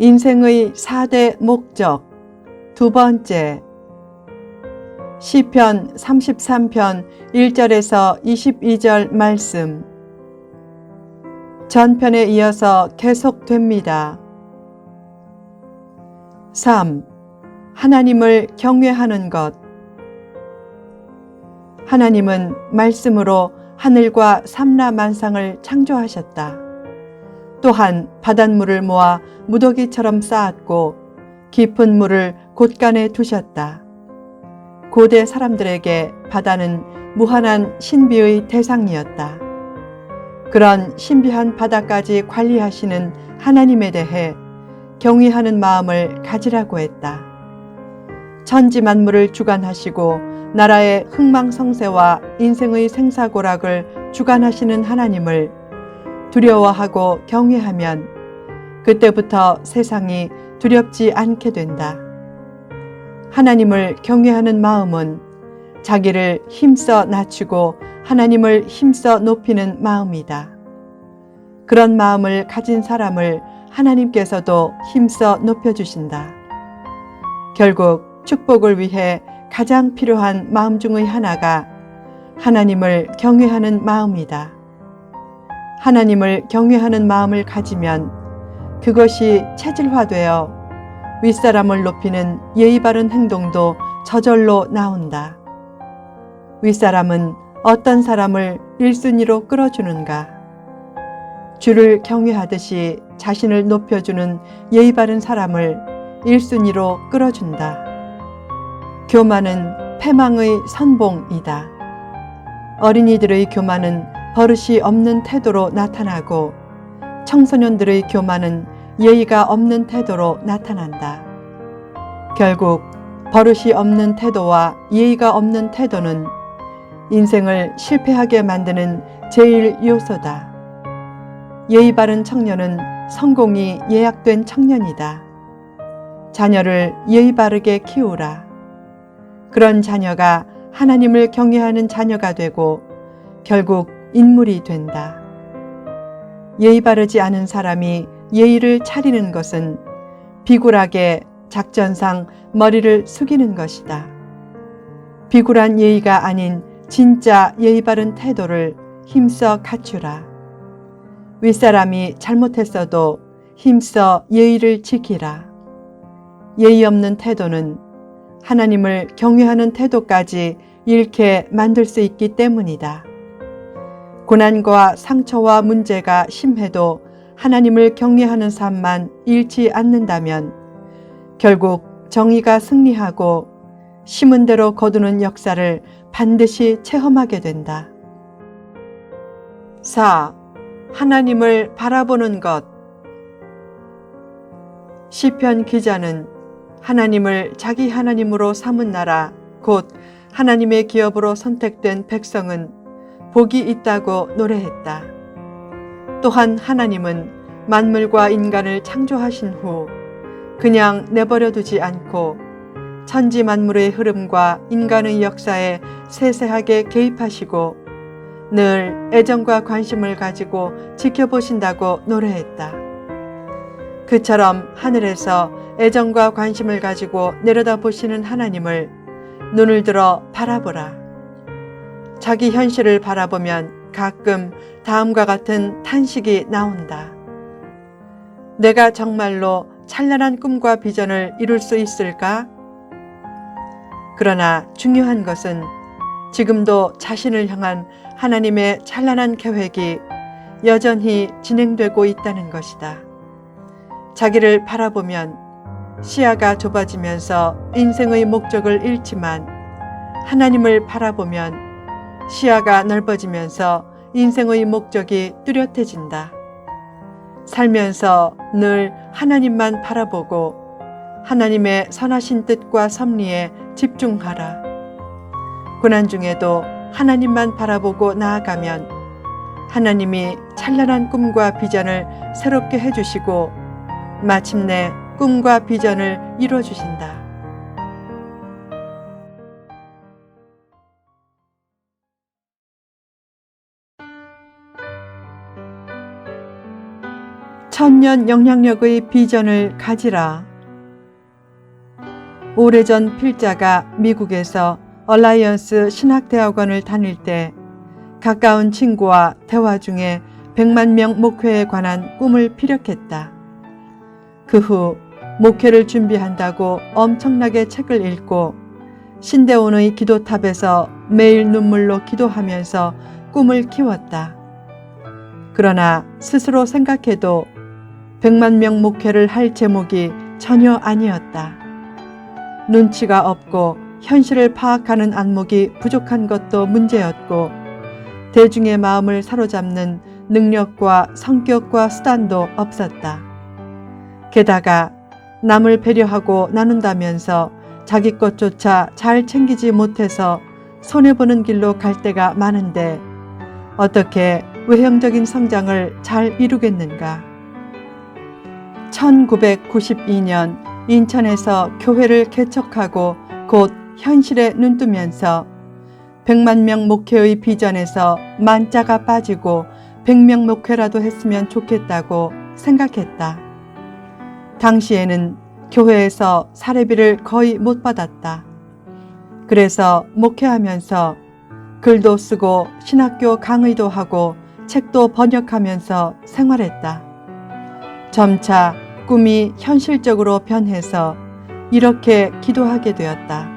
인생의 4대 목적. 두 번째, 시편 33편 1절에서 22절 말씀. 전편에 이어서 계속됩니다. 3. 하나님을 경외하는 것. 하나님은 말씀으로 하늘과 삼라만상을 창조하셨다. 또한 바닷물을 모아 무더기처럼 쌓았고 깊은 물을 곳간에 두셨다. 고대 사람들에게 바다는 무한한 신비의 대상이었다. 그런 신비한 바다까지 관리하시는 하나님에 대해 경외하는 마음을 가지라고 했다. 천지 만물을 주관하시고 나라의 흥망성쇠와 인생의 생사고락을 주관하시는 하나님을 두려워하고 경외하면 그때부터 세상이 두렵지 않게 된다. 하나님을 경외하는 마음은 자기를 힘써 낮추고 하나님을 힘써 높이는 마음이다. 그런 마음을 가진 사람을 하나님께서도 힘써 높여주신다. 결국 축복을 위해 가장 필요한 마음 중의 하나가 하나님을 경외하는 마음이다. 하나님을 경외하는 마음을 가지면 그것이 체질화되어 윗사람을 높이는 예의 바른 행동도 저절로 나온다. 윗사람은 어떤 사람을 1순위로 끌어주는가? 주를 경외하듯이 자신을 높여주는 예의 바른 사람을 1순위로 끌어준다. 교만은 패망의 선봉이다. 어린이들의 교만은 버릇이 없는 태도로 나타나고 청소년들의 교만은 예의가 없는 태도로 나타난다. 결국 버릇이 없는 태도와 예의가 없는 태도는 인생을 실패하게 만드는 제일 요소다. 예의 바른 청년은 성공이 예약된 청년이다. 자녀를 예의 바르게 키우라. 그런 자녀가 하나님을 경외하는 자녀가 되고 결국 인물이 된다. 예의 바르지 않은 사람이 예의를 차리는 것은 비굴하게 작전상 머리를 숙이는 것이다. 비굴한 예의가 아닌 진짜 예의 바른 태도를 힘써 갖추라. 윗사람이 잘못했어도 힘써 예의를 지키라. 예의 없는 태도는 하나님을 경외하는 태도까지 잃게 만들 수 있기 때문이다. 고난과 상처와 문제가 심해도 하나님을 경외하는 삶만 잃지 않는다면 결국 정의가 승리하고 심은 대로 거두는 역사를 반드시 체험하게 된다. 4. 하나님을 바라보는 것. 시편 기자는 하나님을 자기 하나님으로 삼은 나라, 곧 하나님의 기업으로 선택된 백성은 복이 있다고 노래했다. 또한 하나님은 만물과 인간을 창조하신 후 그냥 내버려 두지 않고 천지 만물의 흐름과 인간의 역사에 세세하게 개입하시고 늘 애정과 관심을 가지고 지켜보신다고 노래했다. 그처럼 하늘에서 애정과 관심을 가지고 내려다보시는 하나님을 눈을 들어 바라보라. 자기 현실을 바라보면 가끔 다음과 같은 탄식이 나온다. 내가 정말로 찬란한 꿈과 비전을 이룰 수 있을까? 그러나 중요한 것은 지금도 자신을 향한 하나님의 찬란한 계획이 여전히 진행되고 있다는 것이다. 자기를 바라보면 시야가 좁아지면서 인생의 목적을 잃지만 하나님을 바라보면 시야가 넓어지면서 인생의 목적이 뚜렷해진다. 살면서 늘 하나님만 바라보고 하나님의 선하신 뜻과 섭리에 집중하라. 고난 중에도 하나님만 바라보고 나아가면 하나님이 찬란한 꿈과 비전을 새롭게 해주시고 마침내 꿈과 비전을 이루어주신다. 천년 영향력의 비전을 가지라. 오래전 필자가 미국에서 얼라이언스 신학대학원을 다닐 때 가까운 친구와 대화 중에 100만 명 목회에 관한 꿈을 피력했다. 그 후 목회를 준비한다고 엄청나게 책을 읽고 신대원의 기도탑에서 매일 눈물로 기도하면서 꿈을 키웠다. 그러나 스스로 생각해도 100만 명 목회를 할 제목이 전혀 아니었다. 눈치가 없고 현실을 파악하는 안목이 부족한 것도 문제였고 대중의 마음을 사로잡는 능력과 성격과 수단도 없었다. 게다가 남을 배려하고 나눈다면서 자기 것조차 잘 챙기지 못해서 손해보는 길로 갈 때가 많은데 어떻게 외형적인 성장을 잘 이루겠는가. 1992년 인천에서 교회를 개척하고 곧 현실에 눈뜨면서 100만 명 목회의 비전에서 만자가 빠지고 100명 목회라도 했으면 좋겠다고 생각했다. 당시에는 교회에서 사례비를 거의 못 받았다. 그래서 목회하면서 글도 쓰고 신학교 강의도 하고 책도 번역하면서 생활했다. 점차 꿈이 현실적으로 변해서 이렇게 기도하게 되었다.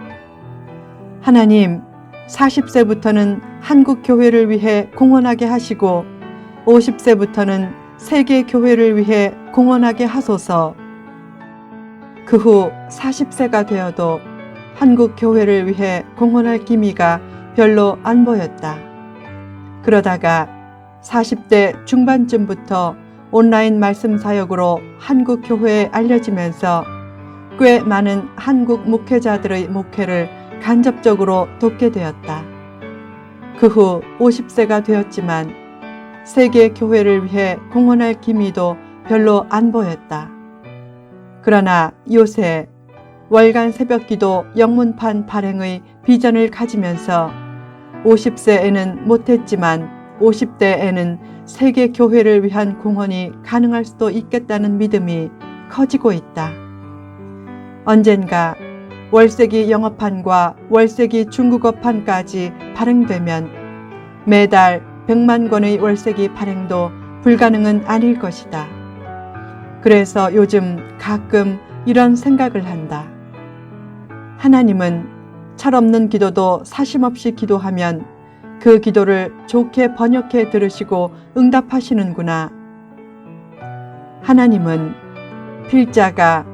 하나님, 40세부터는 한국 교회를 위해 공헌하게 하시고 50세부터는 세계 교회를 위해 공헌하게 하소서. 그 후 40세가 되어도 한국 교회를 위해 공헌할 기미가 별로 안 보였다. 그러다가 40대 중반쯤부터 온라인 말씀 사역으로 한국 교회에 알려지면서 꽤 많은 한국 목회자들의 목회를 간접적으로 돕게 되었다. 그 후 50세가 되었지만 세계 교회를 위해 공헌할 기미도 별로 안 보였다. 그러나 요새 월간 새벽기도 영문판 발행의 비전을 가지면서 50세에는 못했지만 50대에는 세계 교회를 위한 공헌이 가능할 수도 있겠다는 믿음이 커지고 있다. 언젠가 월세기 영어판과 월세기 중국어판까지 발행되면 매달 100만 권의 월세기 발행도 불가능은 아닐 것이다. 그래서 요즘 가끔 이런 생각을 한다. 하나님은 철없는 기도도 사심없이 기도하면 그 기도를 좋게 번역해 들으시고 응답하시는구나. 하나님은 필자가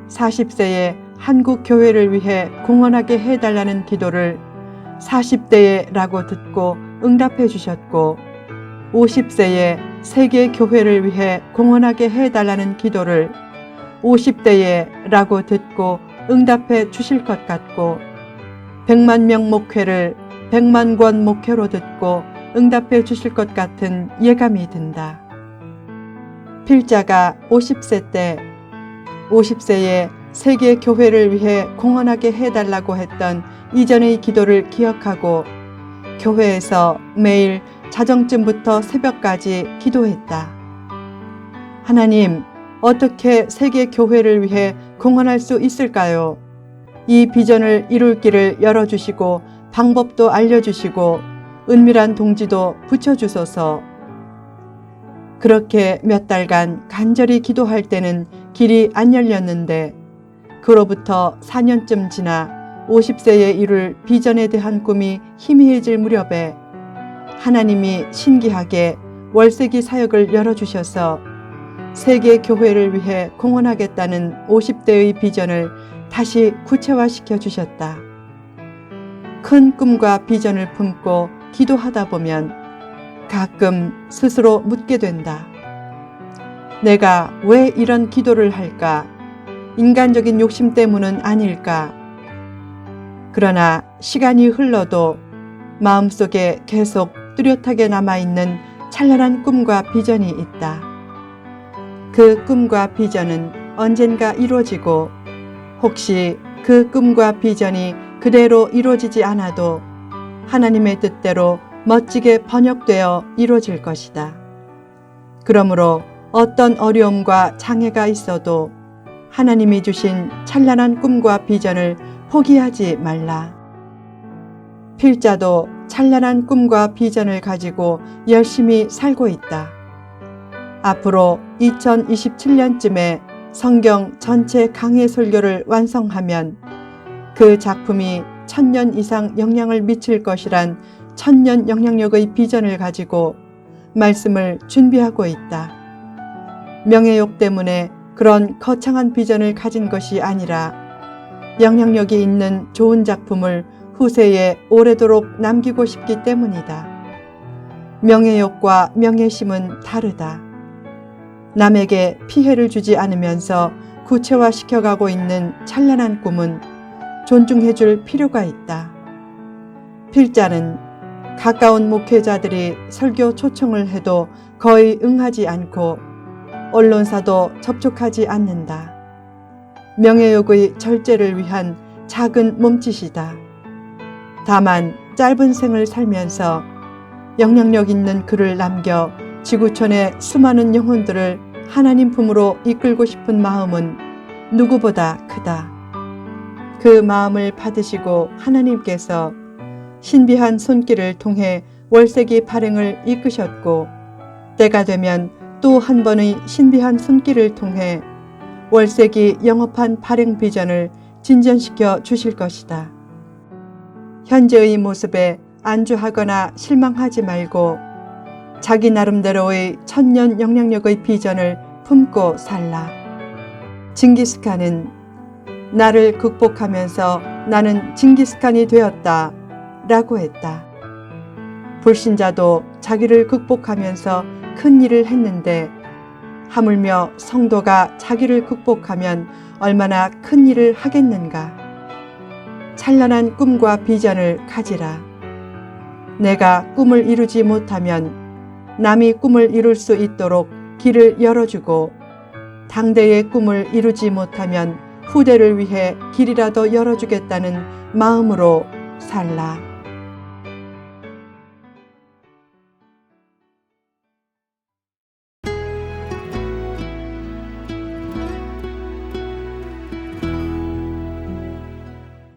40세에 한국 교회를 위해 공헌하게 해달라는 기도를 40대에 라고 듣고 응답해 주셨고 50세에 세계 교회를 위해 공헌하게 해달라는 기도를 50대에 라고 듣고 응답해 주실 것 같고 100만 명 목회를 100만 권 목회로 듣고 응답해 주실 것 같은 예감이 든다. 필자가 50세 때 50세에 세계 교회를 위해 공헌하게 해달라고 했던 이전의 기도를 기억하고 교회에서 매일 자정쯤부터 새벽까지 기도했다. 하나님, 어떻게 세계 교회를 위해 공헌할 수 있을까요? 이 비전을 이룰 길을 열어주시고 방법도 알려주시고 은밀한 동지도 붙여주소서. 그렇게 몇 달간 간절히 기도할 때는 길이 안 열렸는데 그로부터 4년쯤 지나 50세에 이룰 비전에 대한 꿈이 희미해질 무렵에 하나님이 신기하게 월세기 사역을 열어주셔서 세계 교회를 위해 공헌하겠다는 50대의 비전을 다시 구체화시켜 주셨다. 큰 꿈과 비전을 품고 기도하다 보면 가끔 스스로 묻게 된다. 내가 왜 이런 기도를 할까? 인간적인 욕심 때문은 아닐까? 그러나 시간이 흘러도 마음속에 계속 뚜렷하게 남아있는 찬란한 꿈과 비전이 있다. 그 꿈과 비전은 언젠가 이루어지고 혹시 그 꿈과 비전이 그대로 이루어지지 않아도 하나님의 뜻대로 멋지게 번역되어 이루어질 것이다. 그러므로 어떤 어려움과 장애가 있어도 하나님이 주신 찬란한 꿈과 비전을 포기하지 말라. 필자도 찬란한 꿈과 비전을 가지고 열심히 살고 있다. 앞으로 2027년쯤에 성경 전체 강해 설교를 완성하면 그 작품이 1000년 이상 영향을 미칠 것이란 천년 영향력의 비전을 가지고 말씀을 준비하고 있다. 명예욕 때문에 그런 거창한 비전을 가진 것이 아니라 영향력이 있는 좋은 작품을 후세에 오래도록 남기고 싶기 때문이다. 명예욕과 명예심은 다르다. 남에게 피해를 주지 않으면서 구체화시켜가고 있는 찬란한 꿈은 존중해줄 필요가 있다. 필자는 가까운 목회자들이 설교 초청을 해도 거의 응하지 않고 언론사도 접촉하지 않는다. 명예욕의 절제를 위한 작은 몸짓이다. 다만 짧은 생을 살면서 영향력 있는 글을 남겨 지구촌의 수많은 영혼들을 하나님 품으로 이끌고 싶은 마음은 누구보다 크다. 그 마음을 받으시고 하나님께서 신비한 손길을 통해 월세기 발행을 이끄셨고 때가 되면 또 한 번의 신비한 손길을 통해 월세기 영업한 발행 비전을 진전시켜 주실 것이다. 현재의 모습에 안주하거나 실망하지 말고 자기 나름대로의 천년 영향력의 비전을 품고 살라. 징기스칸은 나를 극복하면서 나는 징기스칸이 되었다 라고 했다. 불신자도 자기를 극복하면서 큰 일을 했는데 하물며 성도가 자기를 극복하면 얼마나 큰 일을 하겠는가. 찬란한 꿈과 비전을 가지라. 내가 꿈을 이루지 못하면 남이 꿈을 이룰 수 있도록 길을 열어주고 당대의 꿈을 이루지 못하면 후대를 위해 길이라도 열어주겠다는 마음으로 살라.